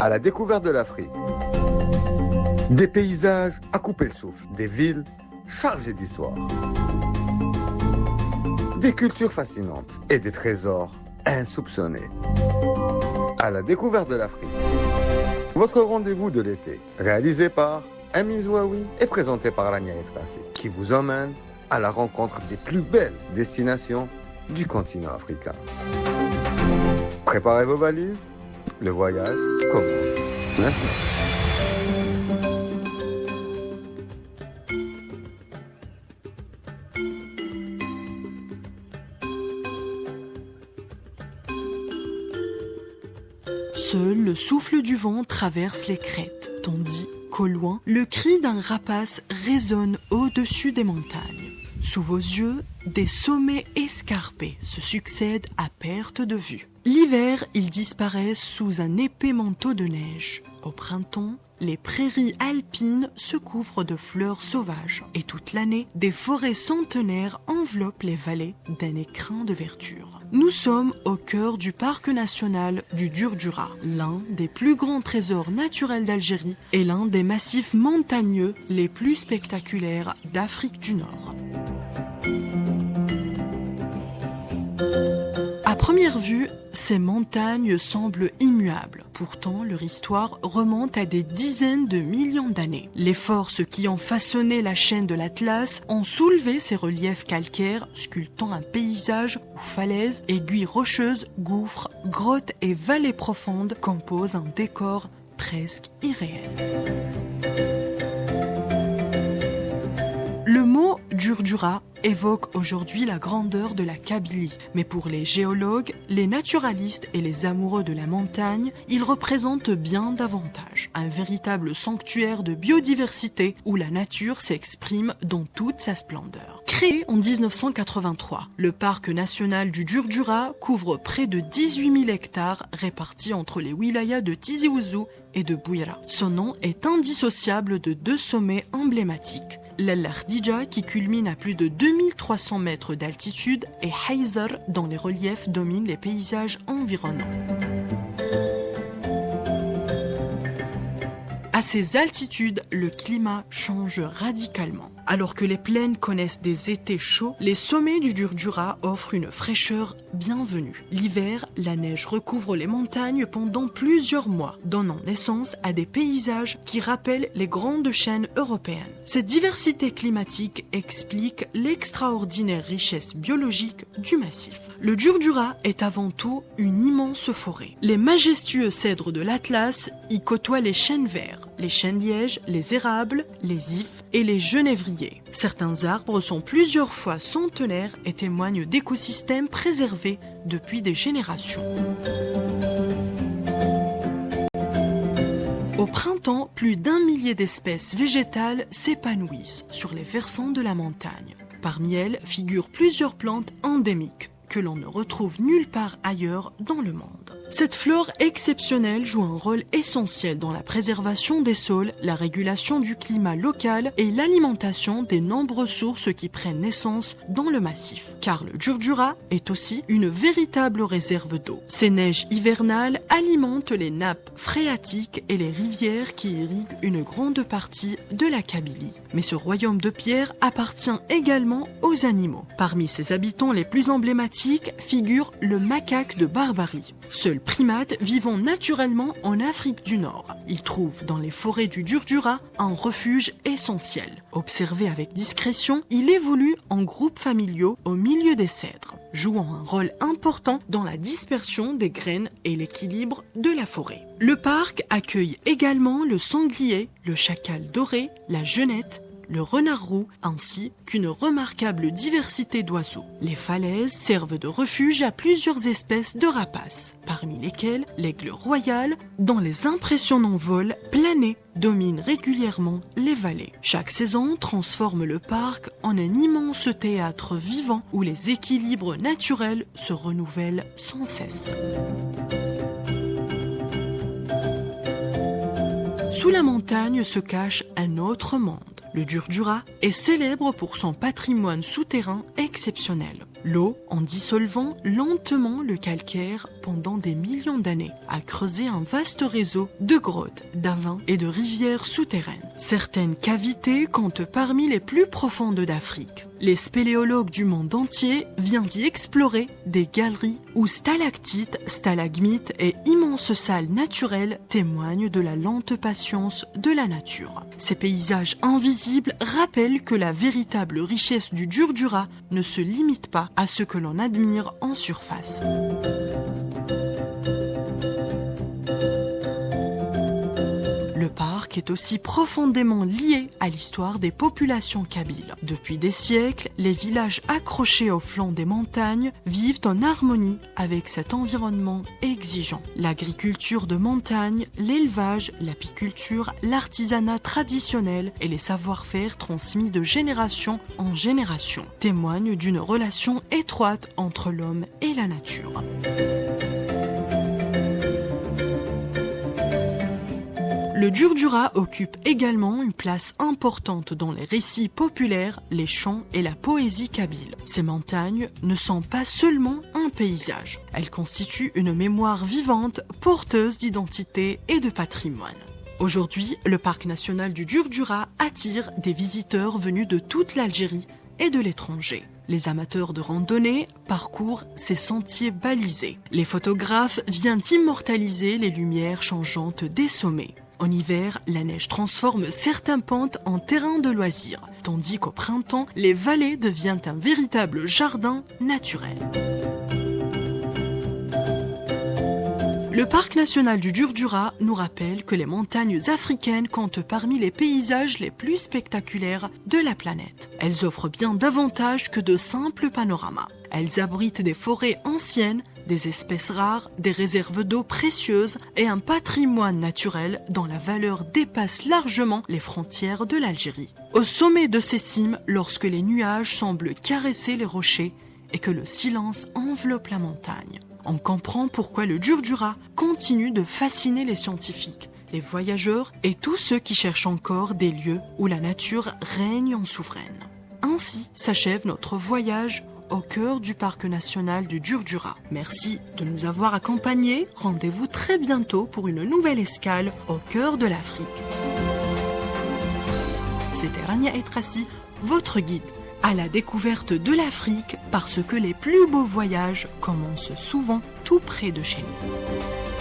à la découverte de l'Afrique. Des paysages à couper le souffle, des villes chargées d'histoire, des cultures fascinantes et des trésors insoupçonnés. À la découverte de l'Afrique, votre rendez-vous de l'été, réalisé par Amin Zouaoui et présenté par Rania Etrassi, qui vous emmène à la rencontre des plus belles destinations du continent africain. Préparez vos valises, le voyage commence maintenant. Seul le souffle du vent traverse les crêtes, tandis qu'au loin, le cri d'un rapace résonne au-dessus des montagnes. Sous vos yeux, des sommets escarpés se succèdent à perte de vue. L'hiver, ils disparaissent sous un épais manteau de neige. Au printemps, les prairies alpines se couvrent de fleurs sauvages. Et toute l'année, des forêts centenaires enveloppent les vallées d'un écrin de verdure. Nous sommes au cœur du parc national du Djurdjura, l'un des plus grands trésors naturels d'Algérie et l'un des massifs montagneux les plus spectaculaires d'Afrique du Nord. À première vue, ces montagnes semblent immuables. Pourtant, leur histoire remonte à des dizaines de millions d'années. Les forces qui ont façonné la chaîne de l'Atlas ont soulevé ces reliefs calcaires, sculptant un paysage où falaises, aiguilles rocheuses, gouffres, grottes et vallées profondes composent un décor presque irréel. Le mot Djurdjura évoque aujourd'hui la grandeur de la Kabylie, mais pour les géologues, les naturalistes et les amoureux de la montagne, il représente bien davantage. Un véritable sanctuaire de biodiversité où la nature s'exprime dans toute sa splendeur. Créé en 1983, le parc national du Djurdjura couvre près de 18 000 hectares répartis entre les wilayas de Tizi Ouzou et de Bouira. Son nom est indissociable de deux sommets emblématiques. L'Al-Ardija qui culmine à plus de 2300 mètres d'altitude et Haizar dont les reliefs dominent les paysages environnants. À ces altitudes, le climat change radicalement. Alors que les plaines connaissent des étés chauds, les sommets du Djurdjura offrent une fraîcheur bienvenue. L'hiver, la neige recouvre les montagnes pendant plusieurs mois, donnant naissance à des paysages qui rappellent les grandes chaînes européennes. Cette diversité climatique explique l'extraordinaire richesse biologique du massif. Le Djurdjura est avant tout une immense forêt. Les majestueux cèdres de l'Atlas y côtoient les chênes verts, les chênes lièges, les érables, les ifs et les genévriers. Certains arbres sont plusieurs fois centenaires et témoignent d'écosystèmes préservés depuis des générations. Au printemps, plus d'1 millier d'espèces végétales s'épanouissent sur les versants de la montagne. Parmi elles figurent plusieurs plantes endémiques que l'on ne retrouve nulle part ailleurs dans le monde. Cette flore exceptionnelle joue un rôle essentiel dans la préservation des sols, la régulation du climat local et l'alimentation des nombreuses sources qui prennent naissance dans le massif. Car le Djurdjura est aussi une véritable réserve d'eau. Ces neiges hivernales alimentent les nappes phréatiques et les rivières qui irriguent une grande partie de la Kabylie. Mais ce royaume de pierre appartient également aux animaux. Parmi ses habitants les plus emblématiques figure le macaque de Barbarie. Seul primate vivant naturellement en Afrique du Nord. Il trouve dans les forêts du Djurdjura un refuge essentiel. Observé avec discrétion, il évolue en groupes familiaux au milieu des cèdres, jouant un rôle important dans la dispersion des graines et l'équilibre de la forêt. Le parc accueille également le sanglier, le chacal doré, la genette, le renard roux, ainsi qu'une remarquable diversité d'oiseaux. Les falaises servent de refuge à plusieurs espèces de rapaces, parmi lesquelles l'aigle royal, dont les impressionnants vols planés dominent régulièrement les vallées. Chaque saison transforme le parc en un immense théâtre vivant où les équilibres naturels se renouvellent sans cesse. Sous la montagne se cache un autre monde. Le Djurdjura est célèbre pour son patrimoine souterrain exceptionnel. L'eau, en dissolvant lentement le calcaire pendant des millions d'années, a creusé un vaste réseau de grottes, d'avens et de rivières souterraines. Certaines cavités comptent parmi les plus profondes d'Afrique. Les spéléologues du monde entier viennent d'y explorer des galeries où stalactites, stalagmites et immenses salles naturelles témoignent de la lente patience de la nature. Ces paysages invisibles rappellent que la véritable richesse du Djurdjura ne se limite pas à ce que l'on admire en surface. Le parc est aussi profondément lié à l'histoire des populations kabyles. Depuis des siècles, les villages accrochés au flanc des montagnes vivent en harmonie avec cet environnement exigeant. L'agriculture de montagne, l'élevage, l'apiculture, l'artisanat traditionnel et les savoir-faire transmis de génération en génération témoignent d'une relation étroite entre l'homme et la nature. Le Djurdjura occupe également une place importante dans les récits populaires, les chants et la poésie kabyle. Ces montagnes ne sont pas seulement un paysage, elles constituent une mémoire vivante, porteuse d'identité et de patrimoine. Aujourd'hui, le parc national du Djurdjura attire des visiteurs venus de toute l'Algérie et de l'étranger. Les amateurs de randonnée parcourent ces sentiers balisés. Les photographes viennent immortaliser les lumières changeantes des sommets. En hiver, la neige transforme certains pentes en terrain de loisirs, tandis qu'au printemps, les vallées deviennent un véritable jardin naturel. Le parc national du Djurdjura nous rappelle que les montagnes africaines comptent parmi les paysages les plus spectaculaires de la planète. Elles offrent bien davantage que de simples panoramas. Elles abritent des forêts anciennes, des espèces rares, des réserves d'eau précieuses et un patrimoine naturel dont la valeur dépasse largement les frontières de l'Algérie. Au sommet de ces cimes, lorsque les nuages semblent caresser les rochers et que le silence enveloppe la montagne, on comprend pourquoi le Djurdjura continue de fasciner les scientifiques, les voyageurs et tous ceux qui cherchent encore des lieux où la nature règne en souveraine. Ainsi s'achève notre voyage au cœur du parc national du Djurdjura. Merci de nous avoir accompagnés. Rendez-vous très bientôt pour une nouvelle escale au cœur de l'Afrique. C'était Rania Etrassi, votre guide à la découverte de l'Afrique, parce que les plus beaux voyages commencent souvent tout près de chez nous.